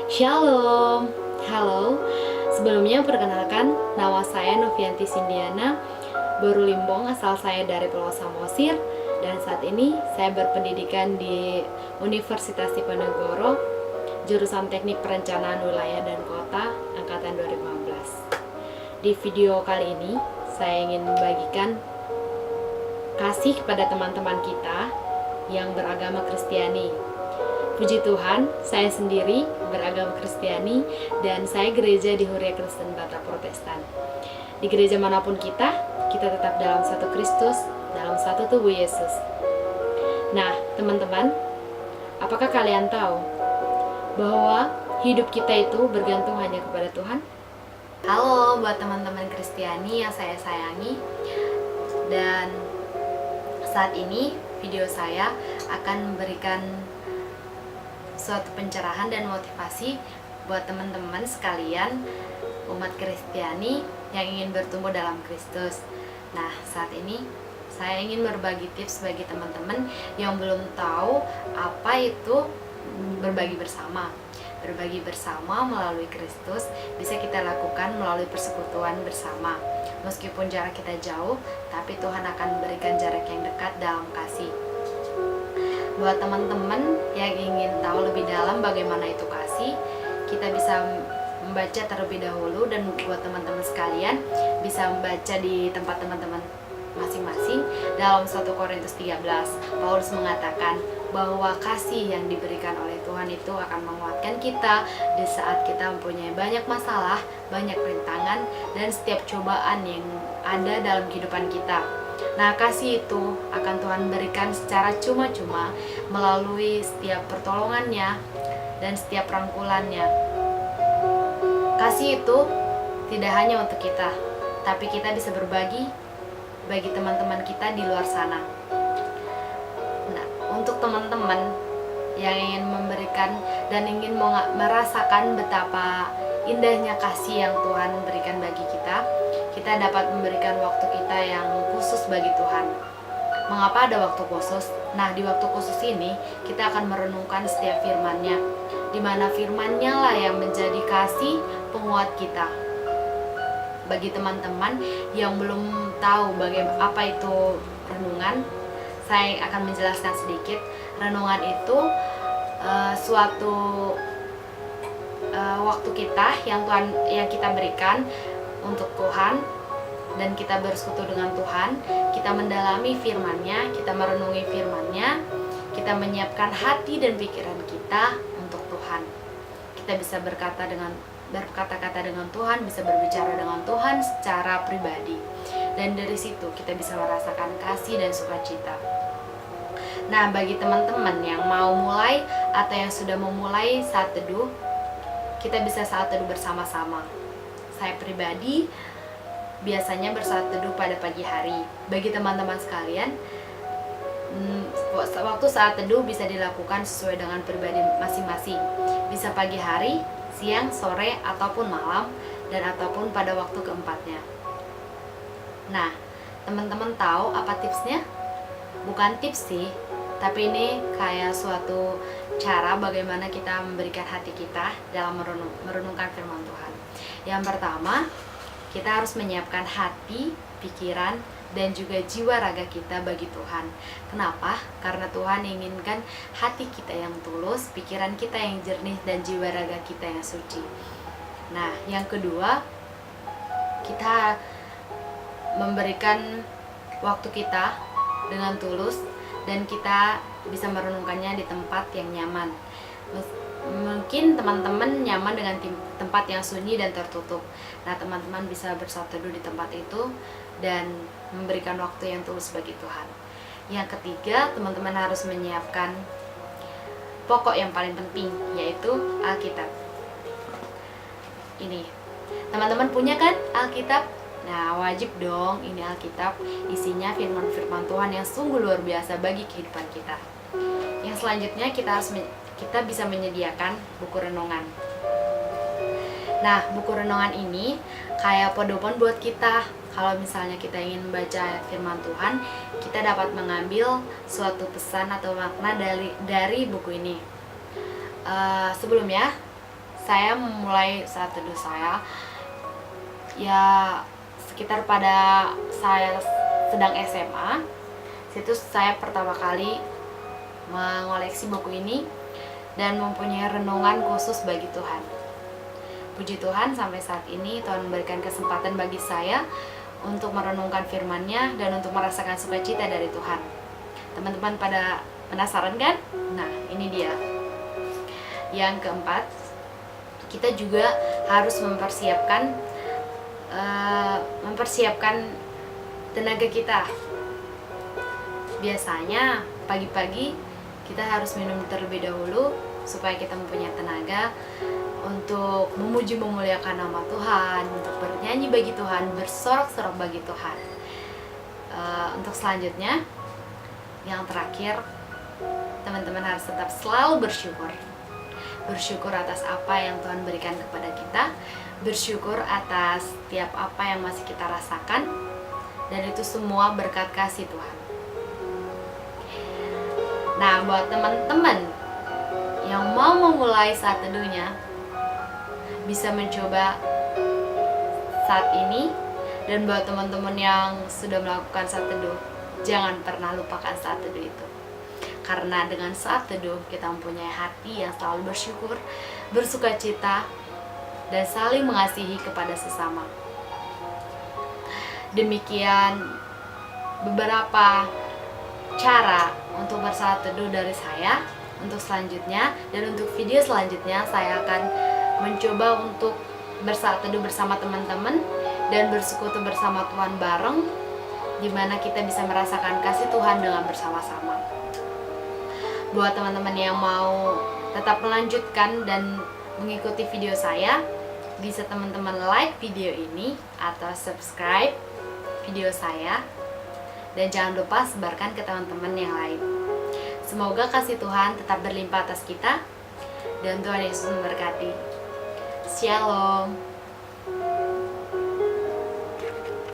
Shalom, halo. Sebelumnya perkenalkan, nama saya Novianti Sindiana, baru Limbong, asal saya dari Pulau Samosir, dan saat ini saya berpendidikan di Universitas Diponegoro, jurusan Teknik Perencanaan Wilayah dan Kota, angkatan 2015. Di video kali ini, saya ingin membagikan kasih kepada teman-teman kita yang beragama Kristiani. Puji Tuhan, saya sendiri beragama Kristiani dan saya gereja di Huria Kristen Batak Protestan. Di gereja manapun kita tetap dalam satu Kristus, dalam satu tubuh Yesus. Nah, teman-teman, apakah kalian tahu bahwa hidup kita itu bergantung hanya kepada Tuhan? Halo buat teman-teman Kristiani yang saya sayangi, dan saat ini video saya akan memberikan suatu pencerahan dan motivasi buat teman-teman sekalian umat Kristiani yang ingin bertumbuh dalam Kristus. Nah, saat ini saya ingin berbagi tips bagi teman-teman yang belum tahu apa itu berbagi bersama. Berbagi bersama melalui Kristus bisa kita lakukan melalui persekutuan bersama. Meskipun jarak kita jauh, tapi Tuhan akan memberikan jarak yang dekat dalam kasih. Buat teman-teman yang ingin tahu lebih dalam bagaimana itu kasih, kita bisa membaca terlebih dahulu, dan buat teman-teman sekalian bisa membaca di tempat teman-teman masing-masing. Dalam 1 Korintus 13, Paulus mengatakan bahwa kasih yang diberikan oleh Tuhan itu akan menguatkan kita di saat kita mempunyai banyak masalah, banyak rintangan, dan setiap cobaan yang ada dalam kehidupan kita. Nah, kasih itu akan Tuhan berikan secara cuma-cuma melalui setiap pertolongannya dan setiap rangkulannya. Kasih itu tidak hanya untuk kita, tapi kita bisa berbagi bagi teman-teman kita di luar sana. Nah, untuk teman-teman yang ingin memberikan dan ingin merasakan betapa indahnya kasih yang Tuhan berikan bagi kita dapat memberikan waktu kita yang khusus bagi Tuhan. Mengapa ada waktu khusus? Nah, di waktu khusus ini kita akan merenungkan setiap firman-Nya, di mana firman-Nya lah yang menjadi kasih penguat kita. Bagi teman-teman yang belum tahu bagaimana apa itu renungan, saya akan menjelaskan sedikit. Renungan itu suatu waktu kita yang kita berikan untuk Tuhan, dan kita bersekutu dengan Tuhan. Kita mendalami firman-Nya, kita merenungi firman-Nya, kita menyiapkan hati dan pikiran kita untuk Tuhan. Kita bisa berkata-kata dengan Tuhan, bisa berbicara dengan Tuhan secara pribadi, dan dari situ kita bisa merasakan kasih dan sukacita. Nah, bagi teman-teman yang mau mulai atau yang sudah memulai saat teduh, kita bisa saat teduh bersama-sama. Saya pribadi biasanya bersaat teduh pada pagi hari. Bagi teman-teman sekalian, waktu saat teduh bisa dilakukan sesuai dengan pribadi masing-masing. Bisa pagi hari, siang, sore, ataupun malam, dan ataupun pada waktu keempatnya. Nah, teman-teman tahu apa tipsnya? Bukan tips sih, tapi ini kayak suatu cara bagaimana kita memberikan hati kita dalam merenungkan firman Tuhan. Yang pertama, kita harus menyiapkan hati, pikiran, dan juga jiwa raga kita bagi Tuhan. Kenapa? Karena Tuhan inginkan hati kita yang tulus, pikiran kita yang jernih, dan jiwa raga kita yang suci. Nah, yang kedua, kita memberikan waktu kita dengan tulus, dan kita bisa merenungkannya di tempat yang nyaman. Mungkin teman-teman nyaman dengan tempat yang sunyi dan tertutup. Nah, teman-teman bisa bersatu teduh di tempat itu dan memberikan waktu yang tulus bagi Tuhan. Yang ketiga, teman-teman harus menyiapkan pokok yang paling penting, yaitu Alkitab. Ini, teman-teman punya kan Alkitab? Nah, wajib dong, ini Alkitab isinya firman-firman Tuhan yang sungguh luar biasa bagi kehidupan kita. Yang selanjutnya kita bisa menyediakan buku renungan. Nah, buku renungan ini kayak pedoman buat kita. Kalau misalnya kita ingin membaca firman Tuhan, kita dapat mengambil suatu pesan atau makna dari buku ini. Sebelumnya saya memulai saat teduh saya ya sekitar pada saya sedang SMA. Situ saya pertama kali mengoleksi buku ini dan mempunyai renungan khusus bagi Tuhan. Puji Tuhan, sampai saat ini Tuhan memberikan kesempatan bagi saya untuk merenungkan firman-Nya dan untuk merasakan sukacita dari Tuhan. Teman-teman pada penasaran kan? Nah, ini dia. Yang keempat, kita juga harus mempersiapkan tenaga kita. Biasanya pagi-pagi kita harus minum terlebih dahulu supaya kita mempunyai tenaga untuk memuji memuliakan nama Tuhan, untuk bernyanyi bagi Tuhan, bersorak-sorak bagi Tuhan. Untuk selanjutnya, yang terakhir, teman-teman harus tetap selalu bersyukur. Bersyukur atas apa yang Tuhan berikan kepada kita, bersyukur atas setiap apa yang masih kita rasakan, dan itu semua berkat kasih Tuhan. Nah, buat teman-teman yang mau memulai saat teduhnya, bisa mencoba saat ini. Dan buat teman-teman yang sudah melakukan saat teduh, jangan pernah lupakan saat teduh itu. Karena dengan saat teduh kita mempunyai hati yang selalu bersyukur, bersukacita, dan saling mengasihi kepada sesama. Demikian beberapa cara untuk bersaat teduh dari saya. Untuk selanjutnya dan untuk video selanjutnya, saya akan mencoba untuk bersaat teduh bersama teman-teman dan bersekutu bersama Tuhan bareng, dimana kita bisa merasakan kasih Tuhan dengan bersama-sama. Buat teman-teman yang mau tetap melanjutkan dan mengikuti video saya, bisa teman-teman like video ini atau subscribe video saya, dan jangan lupa sebarkan ke teman-teman yang lain. Semoga kasih Tuhan tetap berlimpah atas kita, dan Tuhan Yesus memberkati. Shalom.